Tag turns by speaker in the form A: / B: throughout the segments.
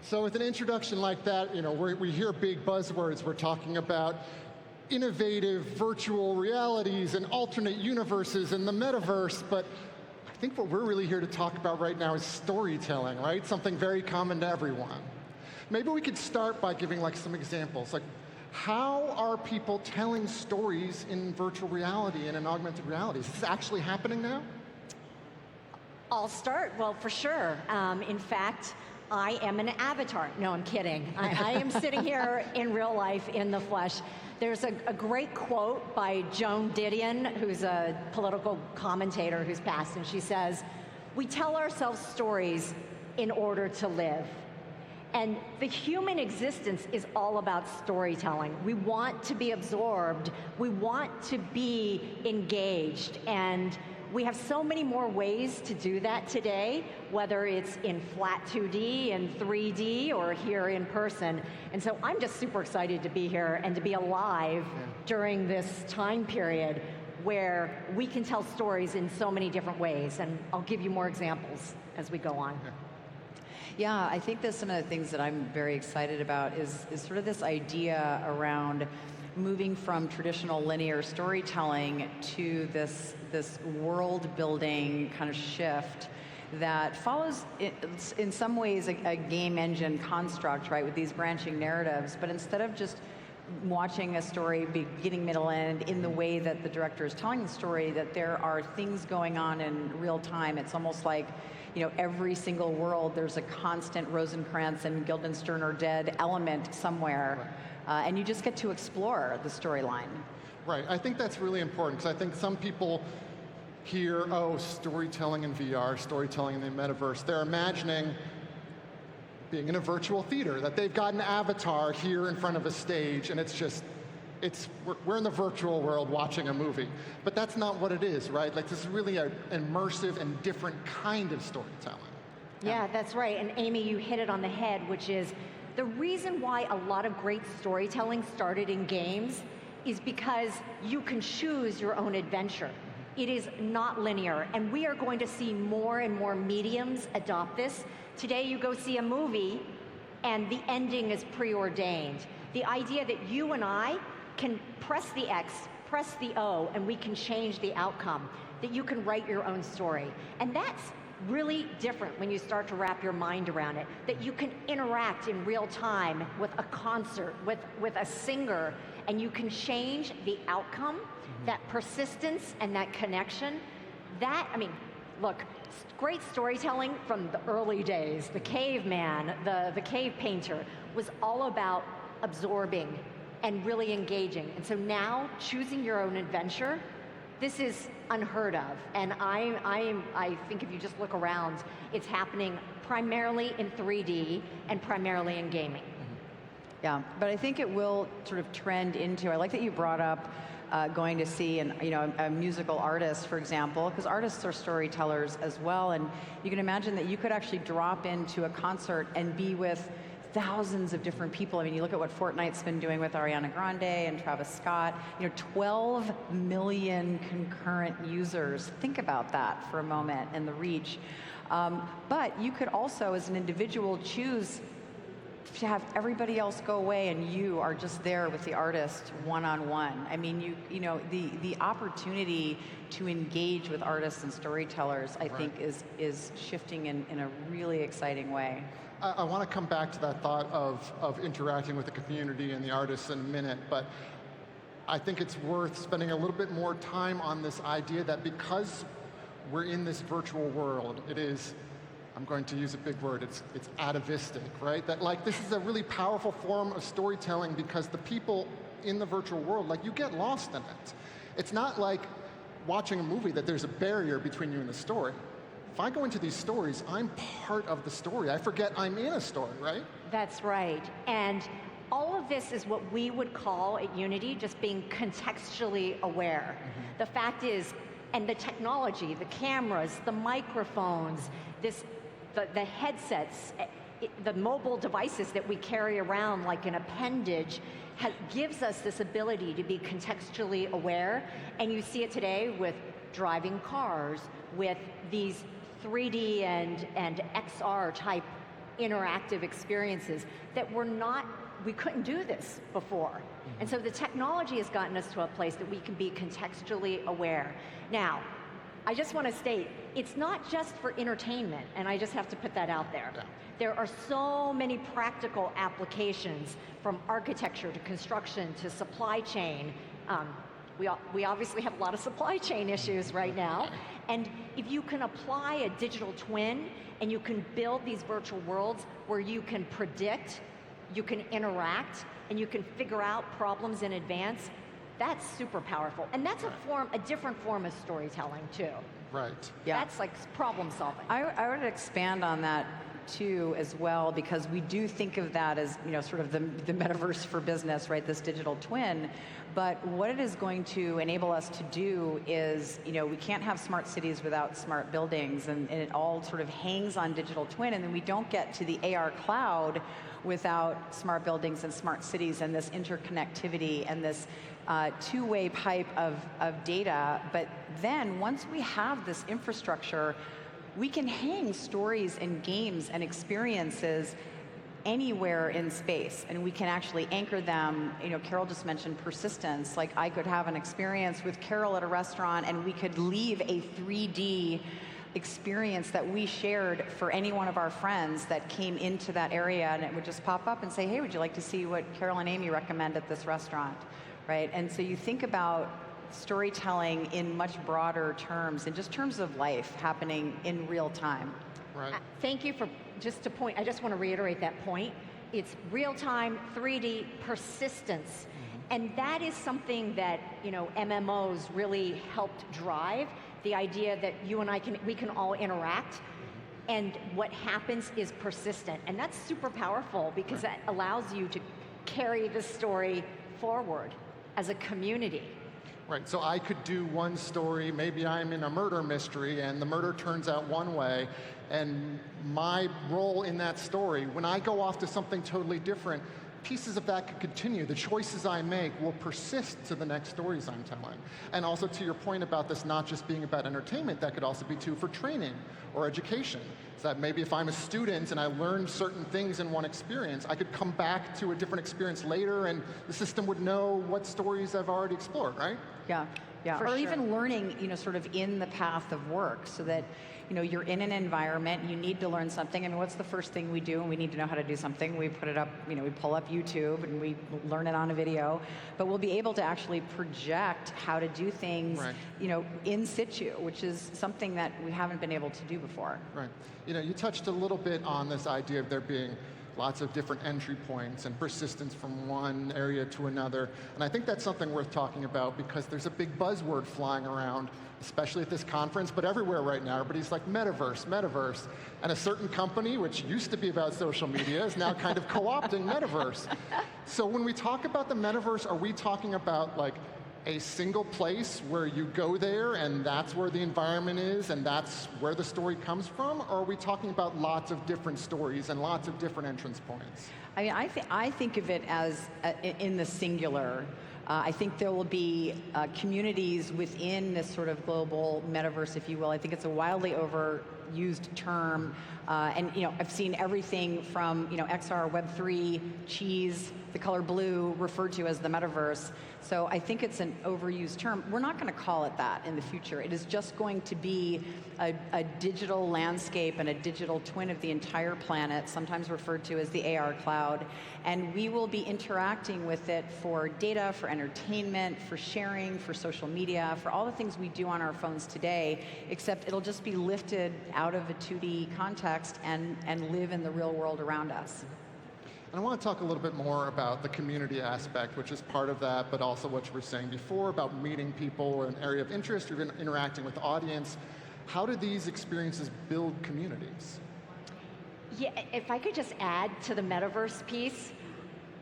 A: So with an introduction like that, we hear big buzzwords. We're talking about innovative virtual realities and alternate universes and the metaverse, but I think what we're really here to talk about right now is storytelling, right? Something very common to everyone. Maybe we could start by giving some examples. How are people telling stories in virtual reality and in augmented reality? Is this actually happening now?
B: I'll start. Well, for sure. In fact, I am an avatar. No, I'm kidding. I am sitting here in real life, in the flesh. There's a great quote by Joan Didion, who's a political commentator who's passed, and she says, "We tell ourselves stories in order to live." And the human existence is all about storytelling. We want to be absorbed. We want to be engaged. And we have so many more ways to do that today, whether it's in flat 2D and 3D or here in person. And so I'm just super excited to be here and to be alive during this time period where we can tell stories in so many different ways. And I'll give you more examples as we go on.
C: Yeah, I think that some of the things that I'm very excited about is sort of this idea around moving from traditional linear storytelling to this world-building kind of shift that follows, in some ways, a game engine construct, right, with these branching narratives. But instead of just watching a story beginning, middle, end in the way that the director is telling the story, that there are things going on in real time. It's almost like, every single world, there's a constant Rosencrantz and Guildenstern are dead element somewhere. Right. And you just get to explore the storyline.
A: Right, I think that's really important, because I think some people hear, storytelling in VR, storytelling in the metaverse. They're imagining being in a virtual theater, that they've got an avatar here in front of a stage, and we're in the virtual world watching a movie. But that's not what it is, right? This is really an immersive and different kind of storytelling.
B: Yeah, that's right. And Amy, you hit it on the head, which is the reason why a lot of great storytelling started in games is because you can choose your own adventure. It is not linear, and we are going to see more and more mediums adopt this. Today you go see a movie and the ending is preordained. The idea that you and I can press the X, press the O, and we can change the outcome, that you can write your own story. And that's really different when you start to wrap your mind around it, that you can interact in real time with a concert, with a singer, and you can change the outcome, that persistence and that connection. Look, great storytelling from the early days, the caveman, the cave painter, was all about absorbing and really engaging. And so now, choosing your own adventure, this is unheard of. And I think if you just look around, it's happening primarily in 3D and primarily in gaming.
C: Yeah, but I think it will sort of trend into, I like that you brought up going to see a musical artist, for example, because artists are storytellers as well. And you can imagine that you could actually drop into a concert and be with thousands of different people. You look at what Fortnite's been doing with Ariana Grande and Travis Scott, 12 million concurrent users. Think about that for a moment and the reach. But you could also, as an individual, choose to have everybody else go away and you are just there with the artist one-on-one. The opportunity to engage with artists and storytellers, I think, is shifting in a really exciting way.
A: I want to come back to that thought of interacting with the community and the artists in a minute, but I think it's worth spending a little bit more time on this idea that because we're in this virtual world, it is, I'm going to use a big word, it's atavistic, right? That this is a really powerful form of storytelling because the people in the virtual world, you get lost in it. It's not like watching a movie that there's a barrier between you and the story. If I go into these stories, I'm part of the story. I forget I'm in a story, right?
B: That's right. And all of this is what we would call at Unity just being contextually aware. The fact is, and the technology, the cameras, the microphones, the headsets, the mobile devices that we carry around like an appendage gives us this ability to be contextually aware. And you see it today with driving cars, with these 3D and XR type interactive experiences that we couldn't do this before. And so the technology has gotten us to a place that we can be contextually aware. Now, I just want to state, it's not just for entertainment, and I just have to put that out there.
A: Yeah.
B: There are so many practical applications, from architecture to construction to supply chain. We obviously have a lot of supply chain issues right now. And if you can apply a digital twin and you can build these virtual worlds where you can predict, you can interact, and you can figure out problems in advance, that's super powerful. And that's a different form of storytelling too.
A: Right.
C: Yeah.
B: That's like problem solving.
C: I would expand on that too as well, because we do think of that as, you know, sort of the metaverse for business, right? This digital twin. But what it is going to enable us to do is, you know, we can't have smart cities without smart buildings, and it all sort of hangs on digital twin, and then we don't get to the AR cloud without smart buildings and smart cities and this interconnectivity and this two-way pipe of data. But then once we have this infrastructure, we can hang stories and games and experiences anywhere in space, and we can actually anchor them. You know, Carol just mentioned persistence. Like, I could have an experience with Carol at a restaurant, and we could leave a 3D experience that we shared for any one of our friends that came into that area, and it would just pop up and say, hey, would you like to see what Carol and Amy recommend at this restaurant, right? And so you think about storytelling in much broader terms, in just terms of life happening in real time.
A: Right.
B: Thank you for, just to point, I just want to reiterate that point. It's real-time, 3D, persistence. And that is something that, you know, MMOs really helped drive, the idea that you and we can all interact, and what happens is persistent. And that's super powerful, because that allows you to carry the story forward as a community.
A: Right, so I could do one story, maybe I'm in a murder mystery and the murder turns out one way, and my role in that story, when I go off to something totally different, pieces of that could continue. The choices I make will persist to the next stories I'm telling. And also, to your point about this not just being about entertainment, that could also be true for training or education. So that maybe if I'm a student and I learned certain things in one experience, I could come back to a different experience later and the system would know what stories I've already explored, right?
C: Yeah, yeah.
B: For
C: Or
B: sure.
C: even learning, you know, sort of in the path of work, so that, you know, you're in an environment, you need to learn something. I mean, what's the first thing we do when we need to know how to do something? We put it up, you know, we pull up YouTube and we learn it on a video. But we'll be able to actually project how to do things,
A: Right.
C: you know, in situ, which is something that we haven't been able to do before.
A: Right. You know, you touched a little bit on this idea of there being lots of different entry points and persistence from one area to another. And I think that's something worth talking about, because there's a big buzzword flying around, especially at this conference, but everywhere right now. Everybody's like, metaverse, metaverse. And a certain company, which used to be about social media, is now kind of co-opting metaverse. So when we talk about the metaverse, are we talking about like a single place where you go there and that's where the environment is and that's where the story comes from? Or are we talking about lots of different stories and lots of different entrance points?
C: I mean, I think of it as in the singular. I think there will be communities within this sort of global metaverse, if you will. I think it's a wildly overused term. And, you know, I've seen everything from, you know, XR, Web3, cheese, the color blue, referred to as the metaverse. So I think it's an overused term. We're not going to call it that in the future. It is just going to be a digital landscape and a digital twin of the entire planet, sometimes referred to as the AR cloud. And we will be interacting with it for data, for entertainment, for sharing, for social media, for all the things we do on our phones today, except it'll just be lifted out of a 2D context and live in the real world around us.
A: And I want to talk a little bit more about the community aspect, which is part of that, but also what you were saying before about meeting people or an area of interest, or even interacting with the audience. How do these experiences build communities?
B: Yeah, if I could just add to the metaverse piece,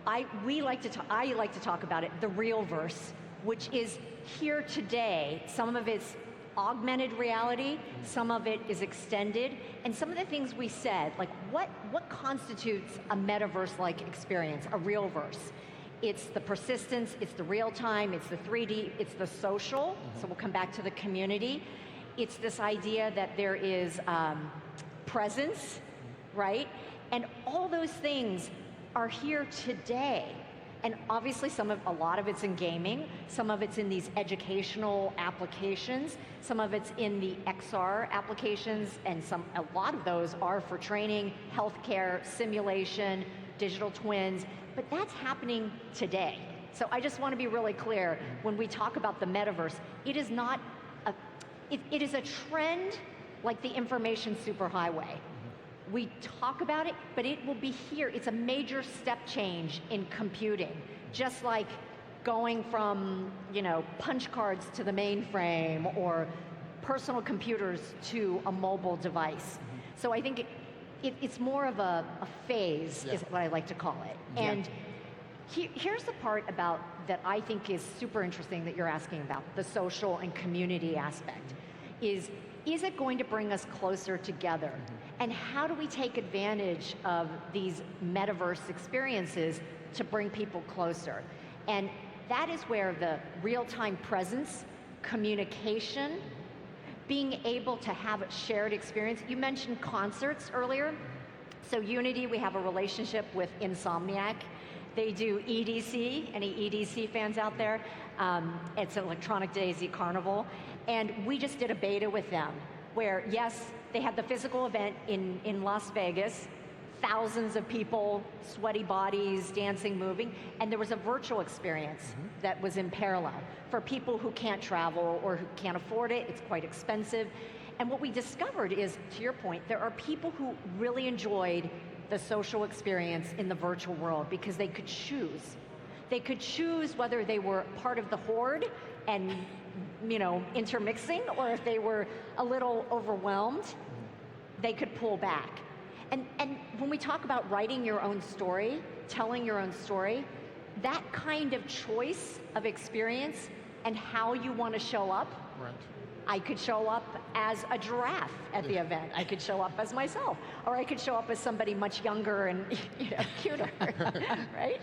B: I like to talk about it, the real verse, which is here today. Some of it's augmented reality, some of it is extended, and some of the things we said, like what constitutes a metaverse-like experience, a real verse? It's the persistence, it's the real time, it's the 3D, it's the social, so we'll come back to the community. It's this idea that there is presence, right? And all those things are here today. And obviously a lot of it's in gaming, some of it's in these educational applications, some of it's in the XR applications, and a lot of those are for training, healthcare, simulation, digital twins, but that's happening today. So I just want to be really clear, when we talk about the metaverse, it is not it is a trend like the information superhighway. We talk about it, but it will be here. It's a major step change in computing, just like going from, punch cards to the mainframe or personal computers to a mobile device. So I think it's more of a phase, is what I like to call it. And here's the part about that I think is super interesting that you're asking about, the social and community aspect, is it going to bring us closer together? And how do we take advantage of these metaverse experiences to bring people closer? And that is where the real-time presence, communication, being able to have a shared experience. You mentioned concerts earlier. So Unity, we have a relationship with Insomniac. They do EDC, any EDC fans out there? It's Electronic Daisy Carnival. And we just did a beta with them, where yes, they had the physical event in Las Vegas, thousands of people, sweaty bodies, dancing, moving, and there was a virtual experience that was in parallel for people who can't travel or who can't afford it. It's quite expensive. And what we discovered is, to your point, there are people who really enjoyed the social experience in the virtual world because they could choose. They could choose whether they were part of the horde and intermixing, or if they were a little overwhelmed, they could pull back. And when we talk about writing your own story, telling your own story, that kind of choice of experience and how you want to show up.
A: Right.
B: I could show up as a giraffe at the event. I could show up as myself, or I could show up as somebody much younger and cuter, right?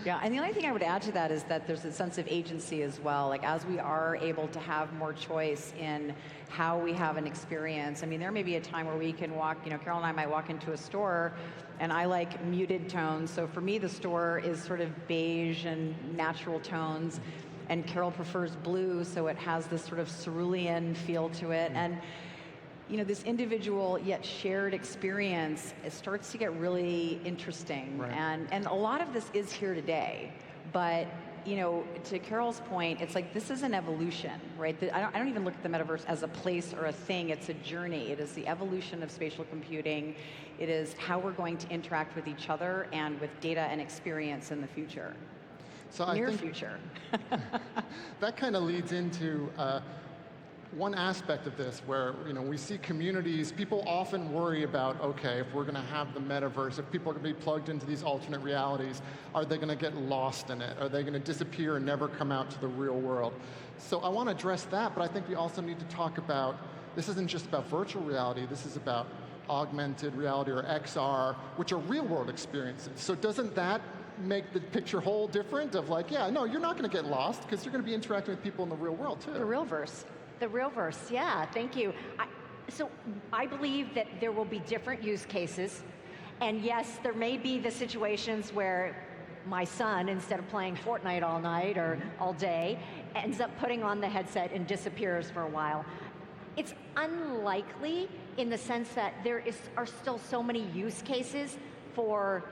C: Yeah, and the only thing I would add to that is that there's a sense of agency as well. Like, as we are able to have more choice in how we have an experience. I mean, there may be a time where we can walk, Carol and I might walk into a store, and I like muted tones. So for me, the store is sort of beige and natural tones, and Carol prefers blue, so it has this sort of cerulean feel to it. And this individual yet shared experience, it starts to get really interesting.
A: Right.
C: And a lot of this is here today, but to Carol's point, it's like this is an evolution, right? I don't even look at the metaverse as a place or a thing. It's a journey. It is the evolution of spatial computing. It is how we're going to interact with each other and with data and experience in the future.
A: So
C: Near
A: I think
C: future.
A: that kind of leads into one aspect of this where we see communities, people often worry about, okay, if we're going to have the metaverse, if people are going to be plugged into these alternate realities, are they going to get lost in it? Are they going to disappear and never come out to the real world? So I want to address that, but I think we also need to talk about, this isn't just about virtual reality, this is about augmented reality or XR, which are real world experiences. So doesn't that make the picture whole different of like, yeah, no, you're not going to get lost because you're going to be interacting with people in the real world too.
B: The realverse. The realverse, yeah, thank you. So I believe that there will be different use cases. And yes, there may be the situations where my son, instead of playing Fortnite all night or all day, ends up putting on the headset and disappears for a while. It's unlikely in the sense that there are still so many use cases for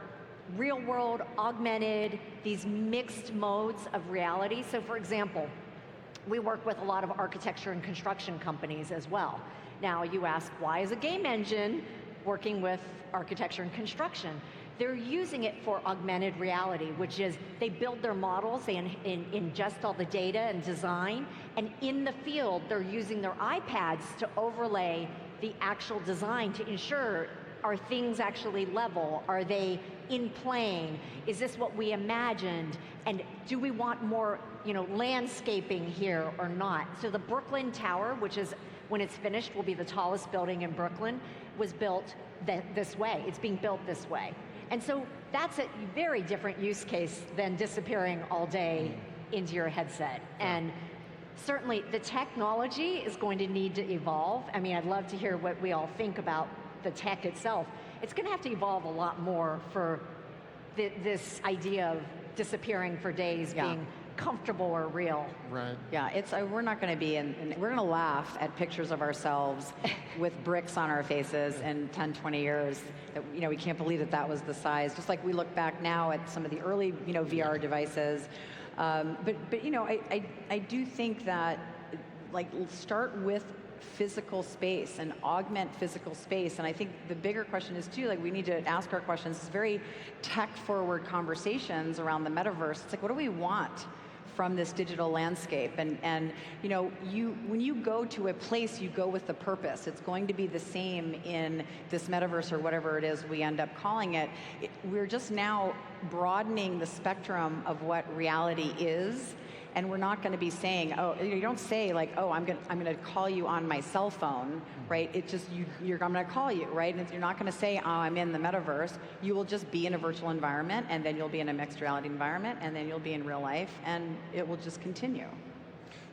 B: real world, augmented, these mixed modes of reality. So for example, we work with a lot of architecture and construction companies as well. Now you ask, why is a game engine working with architecture and construction? They're using it for augmented reality, which is they build their models, they ingest all the data and design, and in the field, they're using their iPads to overlay the actual design to ensure, are things actually level? Are they in plane? Is this what we imagined? And do we want more, landscaping here or not? So the Brooklyn Tower, which is, when it's finished, will be the tallest building in Brooklyn, was built this way. It's being built this way. And so that's a very different use case than disappearing all day into your headset. And certainly the technology is going to need to evolve. I mean, I'd love to hear what we all think about the tech itself. it's going to have to evolve a lot more for this idea of disappearing for days being comfortable or real.
A: Right.
C: Yeah, we're not going to be we're going to laugh at pictures of ourselves with bricks on our faces in 10, 20 years. That, we can't believe that was the size. Just like we look back now at some of the early, VR devices. But I do think that, like, start with physical space and augment physical space. And I think the bigger question is too, like, we need to ask our questions. It's very tech-forward conversations around the metaverse. It's like, what do we want from this digital landscape? And when you go to a place, you go with the purpose. It's going to be the same in this metaverse or whatever it is we end up calling it. We're just now broadening the spectrum of what reality is. And we're not going to be saying, you don't say like, I'm going to call you on my cell phone, right? It's just I'm going to call you, right? And you're not going to say, I'm in the metaverse. You will just be in a virtual environment, and then you'll be in a mixed reality environment, and then you'll be in real life, and it will just continue.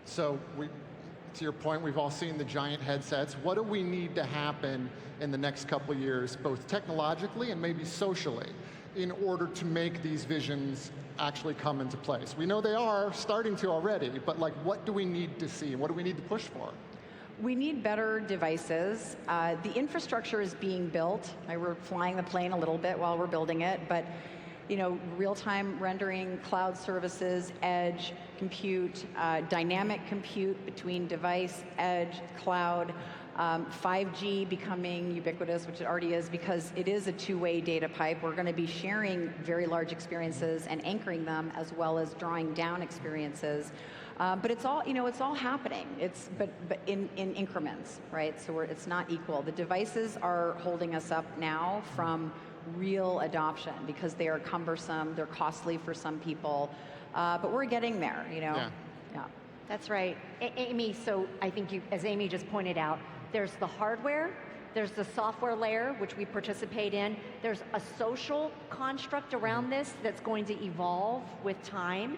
A: So to your point, we've all seen the giant headsets. What do we need to happen in the next couple of years, both technologically and maybe socially, in order to make these visions actually come into place? We know they are starting to already, but like, what do we need to see? What do we need to push for?
C: We need better devices. The infrastructure is being built. We're flying the plane a little bit while we're building it, but real-time rendering, cloud services, edge, compute, dynamic compute between device, edge, cloud, 5G becoming ubiquitous, which it already is, because it is a two-way data pipe. We're going to be sharing very large experiences and anchoring them, as well as drawing down experiences. But it's all, it's all happening. But in increments, right? So it's not equal. The devices are holding us up now from real adoption because they are cumbersome, they're costly for some people, but we're getting there,
A: Yeah.
B: That's right. Amy, so I think as Amy just pointed out, there's the hardware, there's the software layer, which we participate in, there's a social construct around this that's going to evolve with time.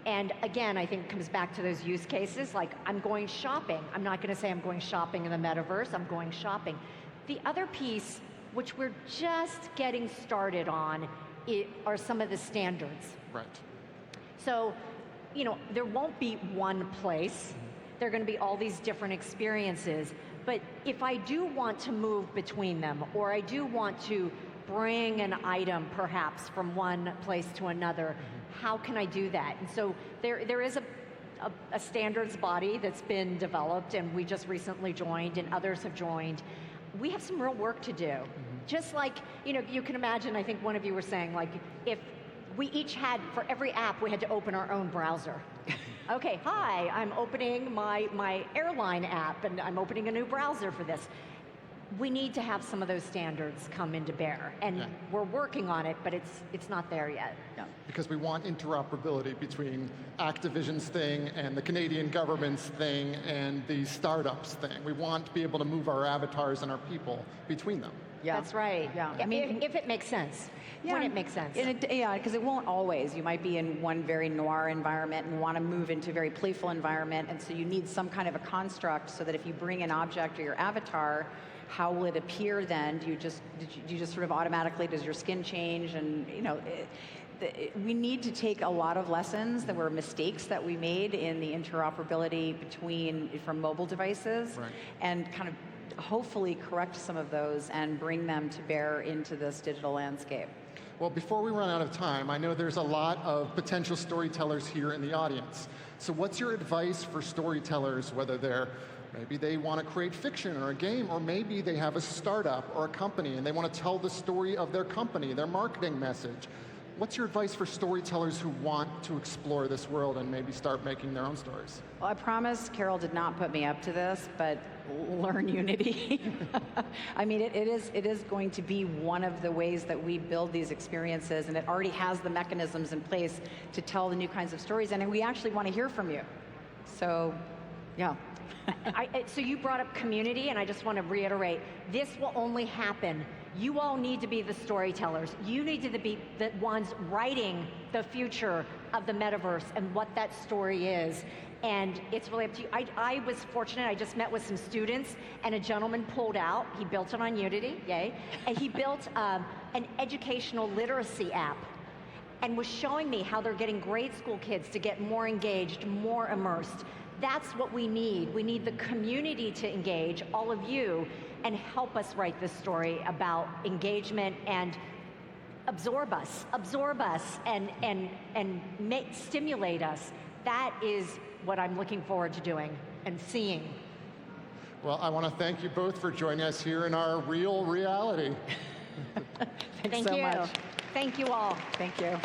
B: And again, I think it comes back to those use cases, like I'm going shopping. I'm not going to say I'm going shopping in the metaverse, I'm going shopping. The other piece, which we're just getting started on, are some of the standards.
A: Right.
B: So, there won't be one place. There are going to be all these different experiences. But if I do want to move between them, or I do want to bring an item perhaps from one place to another, how can I do that? And so there is a standards body that's been developed, and we just recently joined, and others have joined. We have some real work to do. Just like, you can imagine, I think one of you were saying, like, if we each had, for every app, we had to open our own browser. Okay, hi, I'm opening my airline app, and I'm opening a new browser for this. We need to have some of those standards come into bear, and we're working on it, but it's not there yet.
C: Yeah.
A: Because we want interoperability between Activision's thing and the Canadian government's thing and the startups thing. We want to be able to move our avatars and our people between them.
C: Yeah.
B: That's right.
C: Yeah.
B: I mean, if it makes sense. When it makes sense.
C: Because it won't always. You might be in one very noir environment and want to move into a very playful environment, and so you need some kind of a construct so that if you bring an object or your avatar, how will it appear then? Do you just sort of automatically, does your skin change? And we need to take a lot of lessons that were mistakes that we made in the interoperability from mobile devices, and kind of hopefully correct some of those and bring them to bear into this digital landscape.
A: Well, before we run out of time, I know there's a lot of potential storytellers here in the audience. So what's your advice for storytellers, whether maybe they want to create fiction or a game, or maybe they have a startup or a company and they want to tell the story of their company, their marketing message. What's your advice for storytellers who want to explore this world and maybe start making their own stories?
C: Well, I promise Carol did not put me up to this, but learn Unity. I mean, it is going to be one of the ways that we build these experiences, and it already has the mechanisms in place to tell the new kinds of stories, and we actually want to hear from you. So, yeah.
B: So you brought up community, and I just want to reiterate, this will only happen. You all need to be the storytellers. You need to be the ones writing the future of the metaverse and what that story is. And it's really up to you. I was fortunate, I just met with some students, and a gentleman pulled out, he built it on Unity, yay, and he built an educational literacy app and was showing me how they're getting grade school kids to get more engaged, more immersed. That's what we need. We need the community to engage, all of you, and help us write this story about engagement and absorb us and stimulate us. That is what I'm looking forward to doing and seeing.
A: Well, I want to thank you both for joining us here in our real reality.
C: Thanks
B: Thank
C: so
B: you.
C: much.
B: Thank you all.
C: Thank you.